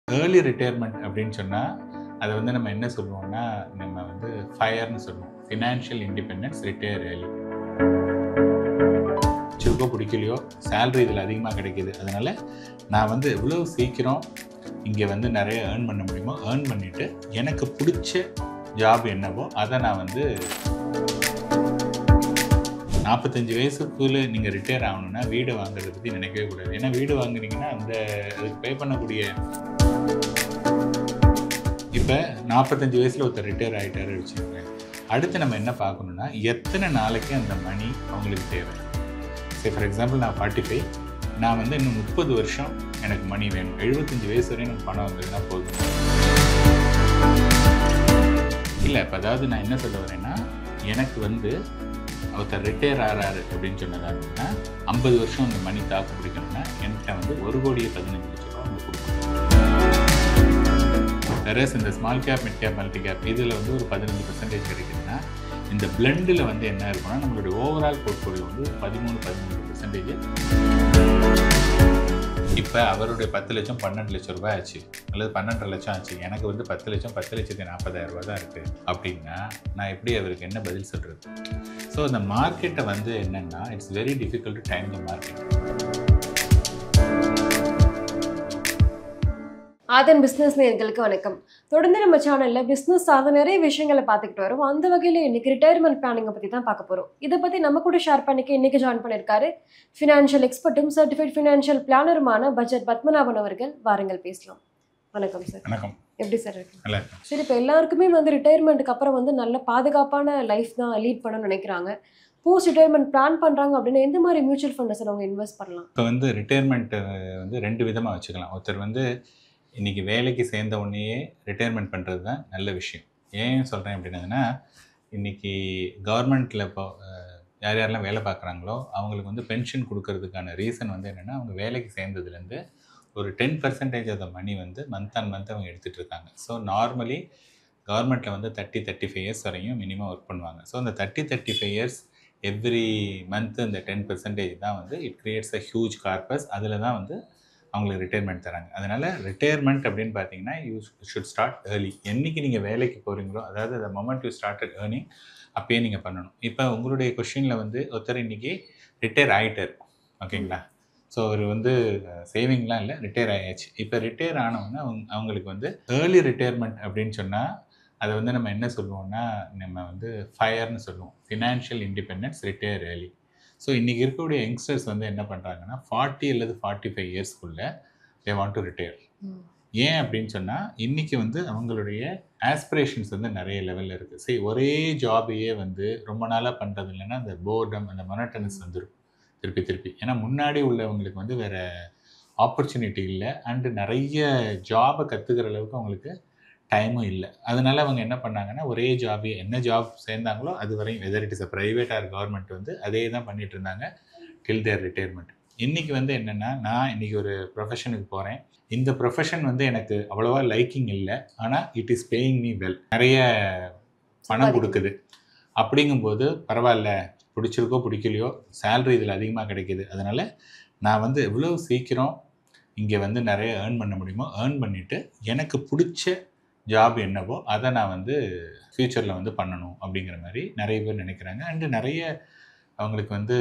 Early retirement அப்படின்னு சொன்னால் அதை வந்து நம்ம என்ன சொல்லுவோம்னா நம்ம வந்து ஃபயர்னு சொல்லுவோம். Financial independence, retire early. பிடிச்சிருக்கோ பிடிக்கலையோ சேலரி இதில் அதிகமாக கிடைக்கிது, அதனால் நான் வந்து எவ்வளோ சீக்கிரம் இங்கே வந்து நிறைய ஏர்ன் பண்ண முடியுமோ ஏர்ன் பண்ணிவிட்டு எனக்கு பிடிச்ச ஜாப் என்னவோ அதை நான் வந்து 45 வயசுக்குள்ளே நீங்கள் ரிட்டையர் ஆகணுன்னா வீடு வாங்குறதை பற்றி நினைக்கவே கூடாது. ஏன்னா வீடு வாங்குனீங்கன்னா அதுக்கு பே பண்ணக்கூடிய இப்போ 45 வயசில் ஒருத்தர் ரிட்டையர் ஆகிட்டாரு வச்சுக்கோங்க. அடுத்து நம்ம என்ன பார்க்கணுன்னா எத்தனை நாளைக்கு அந்த மணி அவங்களுக்கு தேவை. சரி, ஃபார் எக்ஸாம்பிள் நான் 45, நான் வந்து இன்னும் 30 வருஷம் எனக்கு மணி வேணும். 75 வயசு வரையும் எனக்கு பணம் வந்ததுன்னா போதும். இல்லை, இப்போ அதாவது நான் என்ன சொல்ல வரேன்னா, எனக்கு வந்து ஒருத்தர் ரிட்டையர் ஆகிறாரு அப்படின்னு சொன்னதாங்கன்னா 50 வருஷம் அந்த மணி தாக்கு பிடிக்கணும்னா என்கிட்ட வந்து 1,15,00,000 அவங்க கொடுக்கணும். வேறஸ் இந்த small cap, mid cap, multi cap இதில் வந்து ஒரு 15% கிடைக்குதுன்னா இந்த பிளெண்டில் வந்து என்ன இருக்குன்னா நம்மளுடைய ஓவரால் போர்ட்ஃபோலியோ வந்து 13% இப்போ அவருடைய 10 லட்சம் 12 லட்சம் ரூபாய் ஆச்சு, அல்லது 12.5 லட்சம் ஆச்சு. எனக்கு வந்து 10 லட்சம் 10,40,000 ரூபா தான் இருக்குது அப்படின்னா நான் எப்படி அவருக்கு என்ன பதில் சொல்கிறது? ஸோ இந்த மார்க்கெட்டை வந்து என்னென்னா it's very difficult to time the market. Aadhan business நேயர்களுக்கு வணக்கம். தொடர்ந்து நம்ம சேனலில் பிஸ்னஸ் சார்ந்த நிறைய விஷயங்களை பார்த்துக்கிட்டு வரோம். அந்த வகையில் இன்னைக்கு ரிட்டையர்மெண்ட் பிளானிங்கை பற்றி தான் பார்க்க போகிறோம். இதை பற்றி நம்ம கூட ஷேர் பண்ணிக்க இன்னைக்கு ஜாயின் பண்ணியிருக்காரு ஃபினான்ஷியல் எக்ஸ்பர்ட்டும் சர்டிஃபைட் ஃபினான்ஷியல் பிளானருமான பட்ஜெட் பத்மநாபன் அவர்கள். வாருங்கள் பேசலாம். வணக்கம் சார். வணக்கம். எப்படி சார் இருக்கு? நல்லா. சரி, இப்போ எல்லாருக்குமே வந்து ரிட்டையர்மெண்ட்டுக்கு அப்புறம் வந்து நல்ல பாதுகாப்பான லைஃப் தான் லீட் பண்ணணும்னு நினைக்கிறாங்க. போஸ்ட் ரிட்டையர்மெண்ட் பிளான் பண்ணுறாங்க அப்படின்னா எந்த மாதிரி மியூச்சுவல் ஃபண்டை சார் அவங்க இன்வெஸ்ட் பண்ணலாம்? இப்போ வந்து ரிட்டையர்மெண்ட் வந்து 2 விதமாக வச்சுக்கலாம். ஒருத்தர் வந்து இன்றைக்கி வேலைக்கு சேர்ந்த உடனேயே ரிட்டையர்மெண்ட் பண்ணுறது தான் நல்ல விஷயம். ஏன் சொல்கிறேன் அப்படின்னதுன்னா, இன்றைக்கி கவர்மெண்ட்டில் இப்போ யார் யாரெல்லாம் வேலை பார்க்குறாங்களோ அவங்களுக்கு வந்து பென்ஷன் கொடுக்கறதுக்கான ரீசன் வந்து என்னென்னா, அவங்க வேலைக்கு சேர்ந்ததுலேருந்து ஒரு 10% ஆஃப் த மணி வந்து மந்த் ஆன் மந்த் அவங்க எடுத்துகிட்டு இருக்காங்க. ஸோ நார்மலி கவர்மெண்ட்டில் வந்து 30-35 இயர்ஸ் வரையும் மினிமம் ஒர்க் பண்ணுவாங்க. ஸோ அந்த 30-35 இயர்ஸ் எவ்ரி மந்த்து இந்த 10% தான் வந்து it creates a huge corpus. அதில் தான் வந்து அவங்களுக்கு ரிட்டையர்மெண்ட் தராங்க. அதனால் ரிட்டையர்மெண்ட் அப்படின்னு பார்த்தீங்கன்னா யூ ஷுட் ஸ்டார்ட் ஏர்லி. என்றைக்கு நீங்கள் வேலைக்கு போகிறீங்களோ, அதாவது the moment you started earning அப்பயே நீங்கள் பண்ணணும். இப்போ உங்களுடைய கொஷினில் வந்து ஒருத்தர் இன்றைக்கி ரிட்டையர் ஆகிட்டார், ஓகேங்களா? ஸோ அவர் வந்து சேவிங்லாம் இல்லை, ரிட்டையர் ஆகியாச்சு. இப்போ ரிட்டையர் ஆனவொன்னே அவங்களுக்கு வந்து ஏர்லி ரிட்டையர்மெண்ட் அப்படின்னு சொன்னால் அதை வந்து நம்ம என்ன சொல்லுவோம்னா நம்ம வந்து ஃபயர்னு சொல்லுவோம். Financial independence, retire early. So இன்றைக்கி இருக்கக்கூடிய யங்ஸ்டர்ஸ் வந்து என்ன பண்ணுறாங்கன்னா 40 அல்லது 45 இயர்ஸ்க்குள்ளே தே வாண்ட் டு ரிட்டையர். ஏன் அப்படின்னு சொன்னால் இன்றைக்கி வந்து அவங்களுடைய ஆஸ்பிரேஷன்ஸ் வந்து நிறைய லெவலில் இருக்குது. சரி, ஒரே ஜாபையே வந்து ரொம்ப நாளாக பண்ணுறது இல்லைன்னா அந்த போர்டம், அந்த மொனோட்டனஸ் வந்துடும் திருப்பி. ஏன்னா முன்னாடி உள்ளவங்களுக்கு வந்து வேறு ஆப்பர்ச்சுனிட்டி இல்லை, அண்டு நிறைய ஜாபை கற்றுக்கிற அளவுக்கு அவங்களுக்கு டைமும் இல்லை. அதனால் அவங்க என்ன பண்ணாங்கன்னா ஒரே ஜாபே, என்ன ஜாப் சேர்ந்தாங்களோ அது வரையும், whether it is a private R government, வந்து அதே தான் பண்ணிகிட்டு இருந்தாங்க டில் தேர் ரிட்டையர்மெண்ட். இன்றைக்கி வந்து என்னென்னா, நான் இன்றைக்கி ஒரு ப்ரொஃபஷனுக்கு போகிறேன். இந்த ப்ரொஃபஷன் வந்து எனக்கு அவ்வளோவா லைக்கிங் இல்லை, ஆனால் it is paying me well, நிறைய பணம் கொடுக்குது. அப்படிங்கும்போது பரவாயில்ல, பிடிச்சிருக்கோ பிடிக்கலையோ சேலரி இதில் அதிகமாக கிடைக்கிது, அதனால் நான் வந்து எவ்வளோ சீக்கிரம் இங்கே வந்து நிறைய ஏர்ன் பண்ண முடியுமோ ஏர்ன் பண்ணிவிட்டு எனக்கு பிடிச்ச ஜாப் என்னவோ அதை நான் வந்து ஃப்யூச்சரில் வந்து பண்ணணும் அப்படிங்கிற மாதிரி நிறைய பேர் நினைக்கிறாங்க. அண்டு நிறைய அவங்களுக்கு வந்து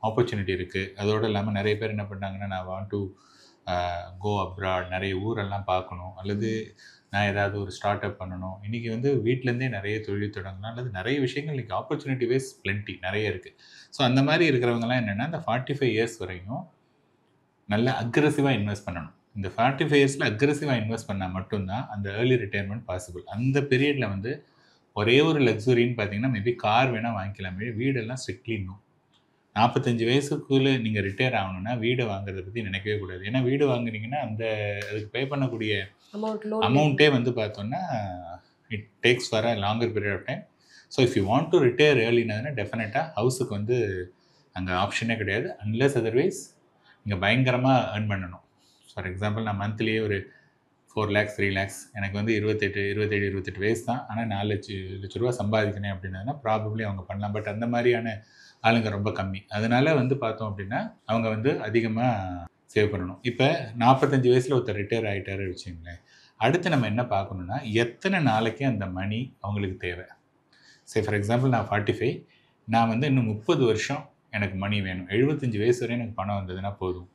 ஆப்பர்ச்சுனிட்டி இருக்குது. அதோடு இல்லாமல் நிறைய பேர் என்ன பண்ணுறாங்கன்னா, நான் வாண்ட் டு கோ அப்ராட், நிறைய ஊரெல்லாம் பார்க்கணும், அல்லது நான் ஏதாவது ஒரு ஸ்டார்ட் அப் பண்ணணும். இன்றைக்கி வந்து வீட்டிலேருந்தே நிறைய தொழில் தொடங்கலாம், அல்லது நிறைய விஷயங்கள் இன்றைக்கி ஆப்பர்ச்சுனிட்டி வைஸ் பிளென்ட்டி நிறைய இருக்குது. ஸோ அந்த மாதிரி இருக்கிறவங்கலாம் என்னென்னா இந்த 45 இயர்ஸ் வரையும் நல்ல அக்ரெசிவாக இன்வெஸ்ட் பண்ணணும். இந்த 45 இயர்ஸில் அக்ரெசிவாக இன்வெஸ்ட் பண்ணால் மட்டும்தான் அந்த ஏர்லி ரிட்டையர்மெண்ட் பாசிபிள். அந்த பீரியடில் வந்து ஒரே ஒரு லக்ஸுரின்னு பார்த்தீங்கன்னா மேபி கார் வேணால் வாங்கிக்கலாம், வீடெல்லாம் ஸ்ட்ரிக்ட்லி நோ. 45 வயசுக்குள்ளே நீங்கள் ரிட்டையர் ஆகணுன்னா வீடு வாங்குறதை பற்றி நினைக்கவே கூடாது. ஏன்னா வீடு வாங்குனீங்கன்னா அதுக்கு பே பண்ணக்கூடிய அமௌண்ட்டே வந்து பார்த்தோன்னா it takes for a longer period of time. So if you want to retire ஏர்லினா டெஃபினட்டாக ஹவுஸுக்கு வந்து அங்கே ஆப்ஷனே கிடையாது, அன்லெஸ் அதர்வைஸ் நீங்கள் பயங்கரமாக ஏர்ன் பண்ணணும். ஃபார் எக்ஸாம்பிள் நான் மந்த்லியே ஒரு 4 lakhs 3 lakhs எனக்கு வந்து 28 வயசு தான், ஆனால் 4 லட்ச ரூபா சம்பாதிக்கணும் அப்படின்னா ப்ராபப்ளி அவங்க பண்ணலாம். பட் அந்த மாதிரியான ஆளுங்க ரொம்ப கம்மி. அதனால வந்து பார்த்தோம் அப்படின்னா அவங்க வந்து அதிகமாக சேவ் பண்ணணும். இப்போ 45 வயசில் ஒருத்தர் ரிட்டையர் ஆகிட்டாரு வச்சுங்களேன், அடுத்து நம்ம என்ன பார்க்கணுன்னா எத்தனை நாளைக்கு அந்த மணி அவங்களுக்கு தேவை. சரி, ஃபார் எக்ஸாம்பிள் நான் 45, நான் வந்து இன்னும் 30 வருஷம் எனக்கு மணி வேணும், 75 வயசு வரையும் எனக்கு பணம் வந்ததுன்னா போதும்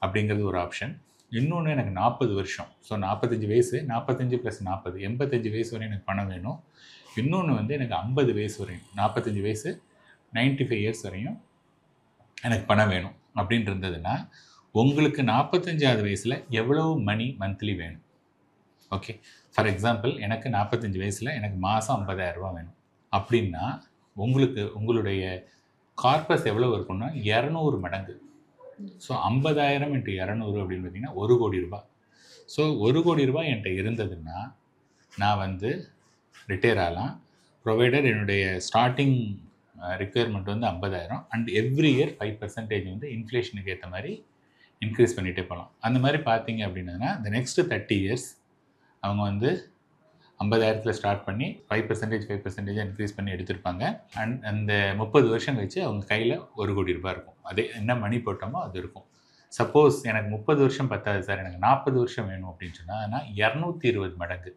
அப்படிங்கிறது ஒரு ஆப்ஷன். இன்னொன்று எனக்கு 40 வருஷம், ஸோ 45 வயசு, 45 + 40 85 வயசு வரையும் எனக்கு பணம் வேணும். இன்னொன்று வந்து எனக்கு 50 வயசு வரையும், 45 வயசு 95 இயர்ஸ் வரையும் எனக்கு பணம் வேணும் அப்படின்னு இருந்ததுன்னா உங்களுக்கு 45வது வயசில் எவ்வளவு மணி மந்த்லி வேணும். ஓகே, ஃபார் எக்ஸாம்பிள் எனக்கு 45 வயசில் எனக்கு மாதம் 50,000 ரூபா வேணும் அப்படின்னா உங்களுடைய கார்பஸ் எவ்வளோ இருக்குன்னா 200 மடங்கு. ஸோ 50,000 × 200 அப்படின்னு பார்த்தீங்கன்னா 1 கோடி ரூபாய். ஸோ 1 கோடி ரூபாய் என்கிட்ட இருந்ததுன்னா நான் வந்து ரிட்டையர் ஆகலாம், ப்ரொவைடர் என்னுடைய ஸ்டார்டிங் ரிக்குயர்மெண்ட் வந்து 50,000 அண்ட் எவ்ரி இயர் 5% வந்து இன்ஃப்ளேஷனுக்கு ஏற்ற மாதிரி இன்க்ரீஸ் பண்ணிகிட்டே போகலாம். அந்த மாதிரி பார்த்தீங்க அப்படின்னா இந்த நெக்ஸ்ட்டு 30 இயர்ஸ் அவங்க வந்து 50,000 ஸ்டார்ட் பண்ணி 5% இன்க்ரீஸ் பண்ணி எடுத்திருப்பாங்க. அண்ட் அந்த 30 வருஷம் கழிச்சு அவங்க கையில் 1 கோடி ரூபாய் இருக்கும். அதே என்ன மணி போட்டோமோ அது இருக்கும். சப்போஸ் எனக்கு 30 வருஷம் பத்தாது சார், எனக்கு 40 வருஷம் வேணும் அப்படின்னு சொன்னால் 220 மடங்கு,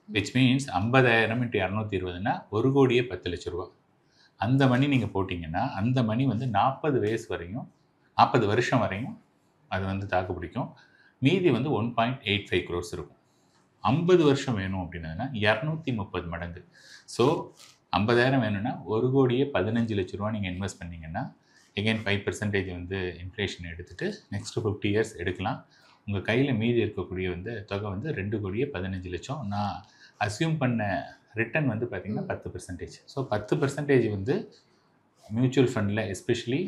விச் மீன்ஸ் 50,000 × 220னா 1 கோடியே 10 லட்ச ரூபா. அந்த மணி நீங்கள் போட்டிங்கன்னா அந்த மணி வந்து 40 வருஷம் வரையும் அது வந்து தாக்கு பிடிக்கும். மீதி வந்து 1.85 crores இருக்கும். 50 வருஷம் வேணும் அப்படின்னா 230 மடங்கு. ஸோ 50,000 வேணும்னா 1 கோடியே 15 லட்ச ரூபா நீங்கள் இன்வெஸ்ட் பண்ணிங்கன்னா எகைன் 5% வந்து இன்ஃப்ளேஷன் எடுத்துகிட்டு நெக்ஸ்ட்டு 50 இயர்ஸ் எடுக்கலாம். உங்கள் கையில் மீதி இருக்கக்கூடிய வந்து தொகை வந்து 2 கோடியே 15 லட்சம். நான் அஸ்யூம் பண்ண ரிட்டர்ன் வந்து பார்த்திங்கன்னா 10%. ஸோ 10% வந்து மியூச்சுவல் ஃபண்டில் எஸ்பெஷலி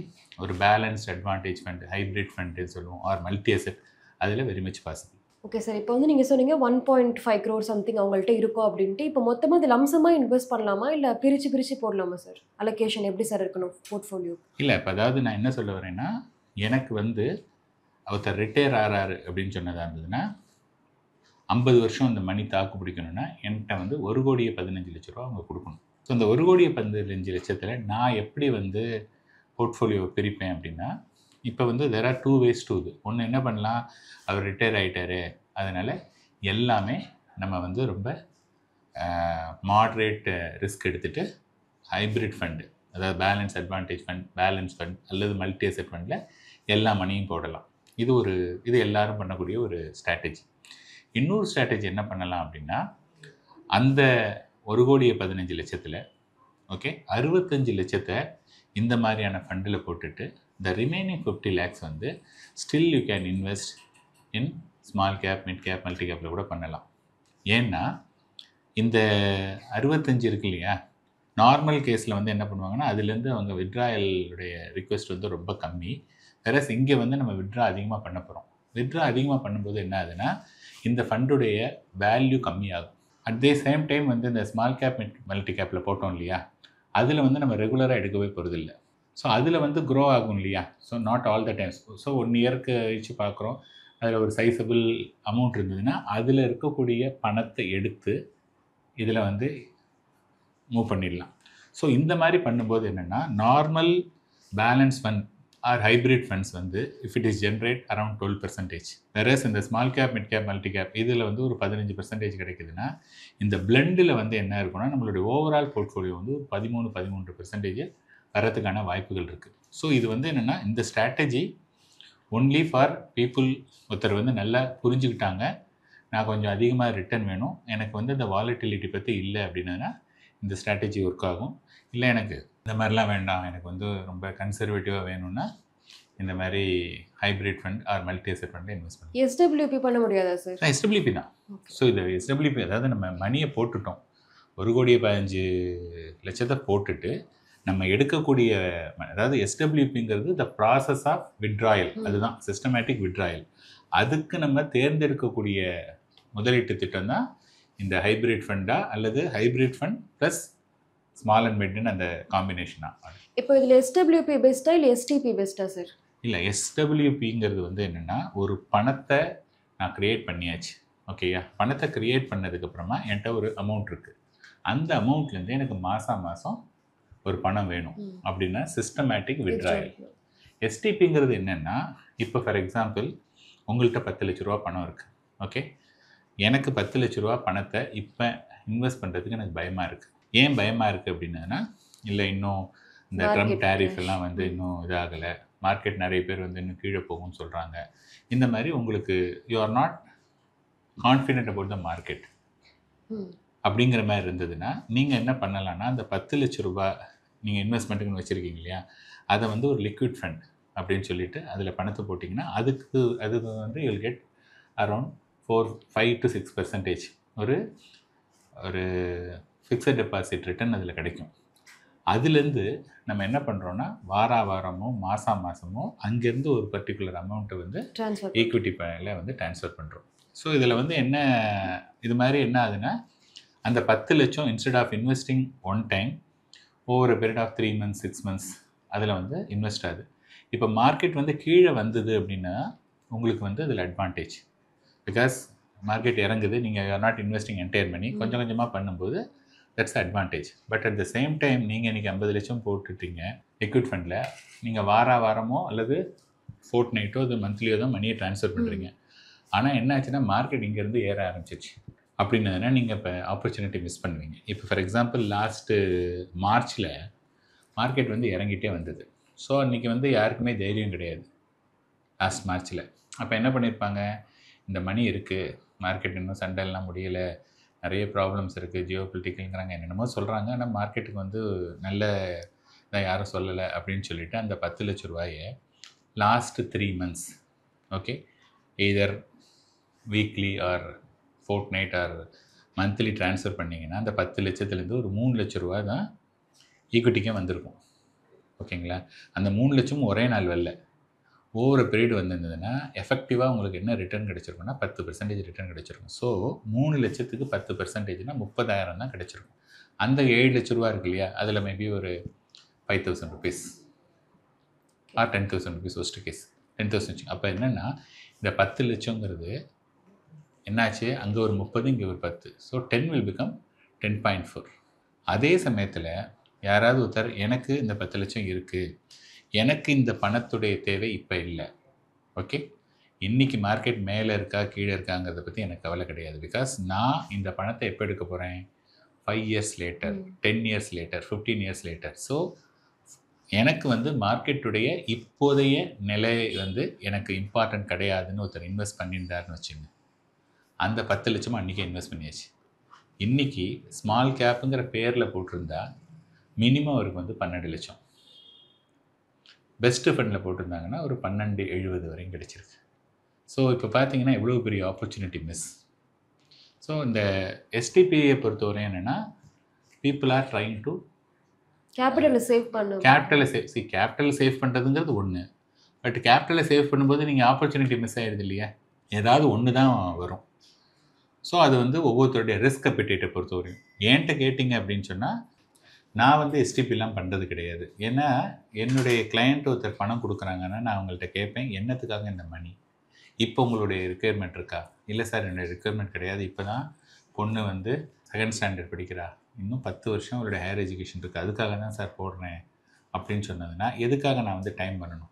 ஒரு balanced advantage fund, hybrid fund சொல்லுவோம், ஆர் மல்டி அசெட், அதில் very much possible. Okay sir, இப்போ வந்து நீங்கள் சொன்னீங்க 1.5 crore சம்திங் அவங்கள்ட்ட இருக்கும் அப்படின்ட்டு. இப்போ மொத்தமாக இது லம்சமாக இன்வெஸ்ட் பண்ணலாமா இல்லை பிரித்து போடலாமா சார்? அலோகேஷன் எப்படி சார் இருக்கணும் போர்ட்ஃபோலியோ? இல்லை, இப்போ அதாவது நான் என்ன சொல்ல வரேன்னா, எனக்கு வந்து ஒருத்தர் ரிட்டையர் ஆகிறாரு அப்படின்னு சொன்னதாக இருந்ததுன்னா 50 வருஷம் அந்த மணி தாக்கு பிடிக்கணும்னா என்கிட்ட வந்து 1 கோடியே 15 லட்ச ரூபா அவங்க கொடுக்கணும். ஸோ அந்த 1 கோடியே 15 லட்சத்தில் நான் எப்படி வந்து போர்ட்ஃபோலியோ பிரிப்பேன் அப்படின்னா, இப்போ வந்து there are 2 ways to இது. ஒன்று என்ன பண்ணலாம், அவர் ரிட்டையர் ஆகிட்டாரு அதனால் எல்லாமே நம்ம வந்து ரொம்ப மாட்ரேட் ரிஸ்க் எடுத்துகிட்டு ஹைப்ரிட் ஃபண்டு, அதாவது balance advantage fund, balance fund அல்லது மல்டி அசெட் ஃபண்டில் எல்லா மணியும் போடலாம். இது எல்லாரும் பண்ணக்கூடிய ஒரு ஸ்ட்ராட்டஜி. இன்னொரு ஸ்ட்ராட்டஜி என்ன பண்ணலாம் அப்படின்னா, அந்த 1 கோடியே 15 லட்சத்தில் ஓகே 65 லட்சத்தை இந்த மாதிரியான ஃபண்டில் போட்டுட்டு the remaining 50 lakhs வந்து still you can invest in small cap, mid cap, multi capல கூட பண்ணலாம். ஏன்னா இந்த 65 இருக்கு இல்லையா, நார்மல் கேஸில் வந்து என்ன பண்ணுவாங்கன்னா அதுலேருந்து அவங்க வித்ட்ராயலுடைய ரிக்வெஸ்ட் வந்து ரொம்ப கம்மி. வேற இங்கே வந்து நம்ம வித்ட்ரா அதிகமாக பண்ண போகிறோம். வித்ட்ரா அதிகமாக பண்ணும்போது என்ன ஆகுதுன்னா இந்த ஃபண்டுடைய வேல்யூ கம்மியாகும். அட் தி சேம் டைம் வந்து இந்த ஸ்மால் கேப், மல்டி கேப்பில் போட்டோம் இல்லையா, அதில் வந்து நம்ம ரெகுலராக எடுக்கவே போகிறதில்ல. ஸோ அதில் வந்து க்ரோ ஆகும் இல்லையா. So not all the times. So 1 இயருக்கு கழிச்சு பார்க்குறோம், அதில் ஒரு சைஸபிள் அமௌண்ட் இருந்ததுன்னா அதில் இருக்கக்கூடிய பணத்தை எடுத்து இதில் வந்து மூவ் பண்ணிடலாம். ஸோ இந்த மாதிரி பண்ணும்போது என்னென்னா normal balance fund or hybrid funds வந்து if it is generate around 12%. Versus இந்த small cap, mid cap, multi cap இதில் வந்து ஒரு 15% கிடைக்குதுன்னா இந்த பிளெண்டில் வந்து என்ன இருக்குன்னா நம்மளுடைய ஓவரால் போர்ட்ஃபோலியோ வந்து 13% வரதுக்கான வாய்ப்புகள் இருக்குது. ஸோ இது வந்து என்னென்னா இந்த ஸ்ட்ராட்டஜி ஒன்லி ஃபார் பீப்புள். ஒருத்தர் வந்து நல்லா புரிஞ்சுக்கிட்டாங்க, நான் கொஞ்சம் அதிகமாக ரிட்டர்ன் வேணும், எனக்கு வந்து இந்த வாலட்டிலிட்டி பற்றி இல்லை அப்படின்னா இந்த ஸ்ட்ராட்டஜி ஒர்க் ஆகும். இல்லை எனக்கு இந்த மாதிரிலாம் வேண்டாம், எனக்கு வந்து ரொம்ப கன்சர்வேட்டிவாக வேணும்னா இந்த மாதிரி hybrid fund R multi asset ஃபண்டில் இன்வெஸ்ட் பண்ணி எஸ்டபிள்யூபி பண்ண முடியாதா சார்? எஸ்டபிள்யூபி தான். ஸோ இது எஸ்டபிள்யூபி, அதாவது நம்ம மணியை போட்டுட்டோம், 1 கோடியே 15 லட்சத்தை போட்டுட்டு நம்ம எடுக்கக்கூடிய, அதாவது எஸ்டபிள்யூபிங்கிறது த ப்ராசஸ் ஆஃப் வித்ட்ராயல், அதுதான் சிஸ்டமேட்டிக் வித்ட்ராயல். அதுக்கு நம்ம தேர்ந்தெடுக்கக்கூடிய முதலீட்டு திட்டம் தான் இந்த ஹைப்ரிட் ஃபண்டா அல்லது hybrid fund plus small and மிட்னு அந்த காம்பினேஷனா. இப்போ இதில் எஸ்டபிள்யூபி பெஸ்ட்டா இல்லை எஸ்டிபி பெஸ்ட்டா சார்? இல்லை, எஸ்டபிள்யூபிங்கிறது வந்து என்னென்னா ஒரு பணத்தை நான் க்ரியேட் பண்ணியாச்சு, ஓகேயா? பணத்தை கிரியேட் பண்ணதுக்கப்புறமா என்கிட்ட ஒரு அமௌண்ட் இருக்குது. அந்த அமௌண்ட்லேருந்து எனக்கு மாதம் ஒரு பணம் வேணும் அப்படின்னா சிஸ்டமேட்டிக் வித்ட்ராயல். எஸ்டிபிங்கிறது என்னென்னா, இப்போ ஃபார் எக்ஸாம்பிள் உங்கள்கிட்ட 10 லட்ச ரூபா பணம் இருக்குது. ஓகே, எனக்கு 10 லட்ச ரூபா பணத்தை இப்போ இன்வெஸ்ட் பண்ணுறதுக்கு எனக்கு பயமாக இருக்குது. ஏன் பயமாக இருக்குது அப்படின்னா, இல்லை இன்னும் இந்த ட்ரம்ப் டேரிஃப் எல்லாம் வந்து இன்னும் இதாகலை, மார்க்கெட் நிறைய பேர் வந்து இன்னும் கீழே போகும்னு சொல்கிறாங்க. இந்த மாதிரி உங்களுக்கு you are not confident about the market அப்படிங்கிற மாதிரி இருந்ததுன்னா, நீங்கள் என்ன பண்ணலான்னா, அந்த 10 லட்ச ரூபா நீங்கள் இன்வெஸ்ட்மெண்ட்டுக்குன்னு வச்சுருக்கீங்க இல்லையா, அதை வந்து ஒரு லிக்விட் ஃபண்ட் அப்படின்னு சொல்லிட்டு அதில் பணத்தை போட்டிங்கன்னா அது வந்து யூல் கெட் அரௌண்ட் 5 to 6% ஒரு ஒரு ஃபிக்ஸட் டெபாசிட் ரிட்டர்ன் அதில் கிடைக்கும். அதுலேருந்து நம்ம என்ன பண்ணுறோன்னா, வாரமோ மாதமோ அங்கேருந்து ஒரு பர்டிகுலர் அமௌண்ட்டை வந்து ஈக்விட்டி பேல வந்து ட்ரான்ஸ்ஃபர் பண்ணுறோம். ஸோ இதில் வந்து என்ன இது மாதிரி என்ன ஆகுதுன்னா, அந்த 10 லட்சம் instead of investing one time over a period of 3 months 6 months அதில் வந்து இன்வெஸ்ட் ஆகுது. இப்போ மார்க்கெட் வந்து கீழே வந்தது அப்படின்னா உங்களுக்கு வந்து அதில் அட்வான்டேஜ். பிகாஸ் மார்க்கெட் இறங்குது, நீங்கள் ஆர் நாட் இன்வெஸ்டிங் என்டையர் மணி, கொஞ்சம் கொஞ்சமாக பண்ணும்போது that's advantage. But at the same time நீங்கள் இன்றைக்கி 50 லட்சம் போட்டுட்டீங்க லிக்விட் ஃபண்டில், நீங்கள் வாரமோ அல்லது ஃபோர்ட் நைட்டோ அது மந்த்லியோ தான் மணியை ட்ரான்ஸ்ஃபர் பண்ணுறீங்க. ஆனால் என்ன ஆச்சுன்னா, மார்க்கெட் இங்கேருந்து ஏற ஆரம்பிச்சிச்சு அப்படின்னதுனா நீங்கள் இப்போ ஆப்பர்ச்சுனிட்டி மிஸ் பண்ணுவீங்க. இப்போ ஃபார் எக்ஸாம்பிள் லாஸ்ட்டு மார்ச்சில் மார்க்கெட் வந்து இறங்கிட்டே வந்தது. ஸோ அன்றைக்கி வந்து யாருக்குமே தைரியம் கிடையாது லாஸ்ட் மார்ச்சில். அப்போ என்ன பண்ணியிருப்பாங்க, இந்த மணி இருக்குது, மார்க்கெட் இன்னும் சண்டைலாம் முடியலை, நிறைய ப்ராப்ளம்ஸ் இருக்குது, ஜியோ பொலிட்டிக்கல்ங்கிறாங்க, என்னென்னமோ சொல்கிறாங்க, ஆனால் மார்க்கெட்டுக்கு வந்து நல்ல இதாக யாரும் சொல்லலை அப்படின்னு சொல்லிவிட்டு அந்த 10 லட்ச ரூபாயை last 3 months okay either weekly or fortnight or monthly transfer பண்ணிங்கன்னா அந்த 10 லட்சத்துலேருந்து ஒரு 3 லட்ச ரூபா தான் ஈக்விட்டிக்கே வந்திருக்கும். ஓகேங்களா? அந்த 3 லட்சமும் ஒரே நாள் வரல, ஒவ்வொரு பீரியட் வந்திருந்ததுன்னா எஃபெக்டிவாக உங்களுக்கு என்ன ரிட்டர்ன் கிடச்சிருக்குன்னா 10% ரிட்டர்ன் கிடச்சிருக்கும். ஸோ 3 லட்சத்துக்கு 10%னா 30,000 தான் கிடச்சிருக்கும். அந்த 7 லட்ச ரூபா இருக்கு இல்லையா, அதில் மேபி ஒரு 5,000 rupees or 10,000 rupees worst case 10,000 வச்சு. அப்போ என்னென்னா, இந்த 10 லட்சங்கிறது என்னாச்சு, அங்கே ஒரு 30 இங்கே ஒரு 10, ஸோ 10 will become 10.4. அதே சமயத்தில் யாராவது ஒருத்தர் எனக்கு இந்த 10 லட்சம் இருக்குது, எனக்கு இந்த பணத்துடைய தேவை இப்போ இல்லை, ஓகே, இன்றைக்கி மார்க்கெட் மேலே இருக்கா கீழே இருக்காங்கிறத பற்றி எனக்கு கவலை கிடையாது. பிகாஸ் நான் இந்த பணத்தை எப்போ எடுக்க போகிறேன், 5 years later, 10 years later, 15 years later. So எனக்கு வந்து மார்க்கெட்டுடைய இப்போதைய நிலை வந்து எனக்கு இம்பார்ட்டன்ட் கிடையாதுன்னு ஒருத்தர் இன்வெஸ்ட் பண்ணியிருந்தாருன்னு வச்சுங்க, அந்த 10 லட்சமாக அன்றைக்கி இன்வெஸ்ட் பண்ணியாச்சு. இன்றைக்கி ஸ்மால் கேப்புங்கிற பேரில் போட்டிருந்தா மினிமம் அவருக்கு வந்து 12 லட்சம், பெஸ்ட்டு ஃபண்டில் போட்டிருந்தாங்கன்னா ஒரு 12.70 வரையும் கிடச்சிருக்கு. ஸோ இப்போ பார்த்தீங்கன்னா எவ்வளோ பெரிய ஆப்பர்ச்சுனிட்டி மிஸ். ஸோ இந்த எஸ்டிபியை பொறுத்தவரை என்னென்னா, பீப்புள் ஆர் ட்ரைங் டு கேபிட்டலை சேவ் பண்ணும். கேபிட்டலை சேவ் பண்ணுறதுங்கிறது ஒன்று, பட் கேபிட்டலை சேவ் பண்ணும்போது நீங்கள் ஆப்பர்ச்சுனிட்டி மிஸ் ஆகிடுது இல்லையா, ஏதாவது ஒன்று தான் வரும். ஸோ அது வந்து ஒவ்வொருத்தருடைய ரிஸ்க் அப்பிடைட்டை பொறுத்தவரையும். ஏன்ட்ட கேட்டிங்க அப்படின்னு சொன்னால், நான் வந்து எஸ்டிபிலாம் பண்ணுறது கிடையாது. ஏன்னா என்னுடைய கிளையண்ட் ஒருத்தர் பணம் கொடுக்குறாங்கன்னா நான் அவங்கள்ட்ட கேட்பேன், என்னத்துக்காக இந்த மணி, இப்போ உங்களுடைய ரிக்குயர்மெண்ட் இருக்கா? இல்லை சார், என்னுடைய ரிக்குயர்மெண்ட் கிடையாது, இப்போ தான் பொண்ணு வந்து 2nd standard படிக்கிறா, இன்னும் 10 வருஷம் அவருடைய ஹையர் எஜுகேஷன் இருக்குது, அதுக்காக தான் சார் போடுறேன் அப்படின்னு சொன்னதுன்னா, எதுக்காக நான் வந்து டைம் பண்ணணும்?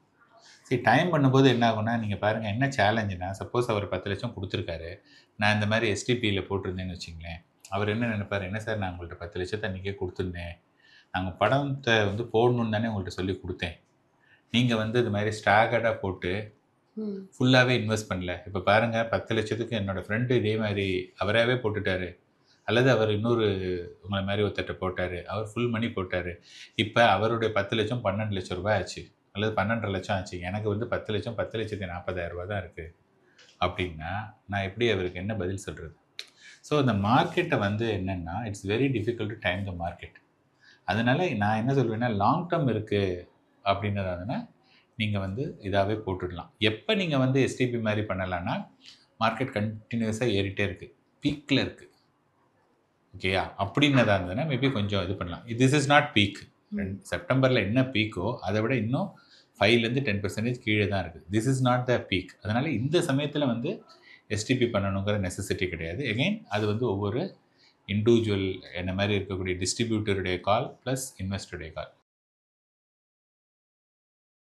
சரி, டைம் பண்ணும்போது என்ன ஆகும்னா, நீங்கள் பாருங்கள் என்ன சேலஞ்சுனா, சப்போஸ் அவர் 10 லட்சம் கொடுத்துருக்காரு, நான் இந்த மாதிரி எஸ்டிபியில் போட்டிருந்தேன்னு வச்சுங்களேன், அவர் என்ன நினைப்பார், என்ன சார் நான் உங்கள்கிட்ட 10 லட்சத்தை அன்றைக்கே கொடுத்துருந்தேன், நாங்கள் பணத்தை வந்து போடணுன்னு தானே உங்கள்கிட்ட சொல்லி கொடுத்தேன், நீங்கள் வந்து இது மாதிரி ஸ்டாகர்டாக போட்டு ஃபுல்லாகவே இன்வெஸ்ட் பண்ணல. இப்போ பாருங்கள், 10 லட்சத்துக்கு என்னோடய ஃப்ரெண்டு இதே மாதிரி அவராகவே போட்டுட்டார், அல்லது அவர் இன்னொரு உங்களை மாதிரி ஒருத்தட்ட போட்டார், அவர் ஃபுல் மணி போட்டார், இப்போ அவருடைய 10 லட்சம் 12 லட்ச ரூபாய் ஆச்சு, அல்லது 12.5 லட்சம் ஆச்சு, எனக்கு வந்து 10 லட்சம் 10,40,000 ரூபா தான் இருக்குது அப்படின்னா நான் எப்படி அவருக்கு என்ன பதில் சொல்கிறது? ஸோ இந்த மார்க்கெட்டை வந்து என்னென்னா, it's very difficult to time the market. அதனால் நான் என்ன சொல்வேன்னா, லாங் டேர்ம் இருக்குது அப்படின்றதுனா நீங்கள் வந்து இதாகவே போட்டுடலாம். எப்போ நீங்கள் வந்து எஸ்டிபி மாதிரி பண்ணலான்னா, மார்க்கெட் கண்டினியூஸாக ஏறிட்டே இருக்குது, பீக்கில் இருக்குது, ஓகேயா, அப்படின்னதாக இருந்ததுன்னா மேபி கொஞ்சம் இது பண்ணலாம். This is not peak. செப்டம்பரில் என்ன பீக்கோ அதை விட இன்னும் 5 to 10% கீழே தான் இருக்குது. This is not the peak. அதனால் இந்த சமயத்தில் வந்து எஸ்டிபி பண்ணணுங்கிற நெசசிட்டி கிடையாது. எகெயின் அது வந்து ஒவ்வொரு இண்டிவிஜுவல் என்ன மாதிரி இருக்கக்கூடிய டிஸ்ட்ரிபியூட்டருடைய கால் ப்ளஸ் இன்வெஸ்டருடைய கால்.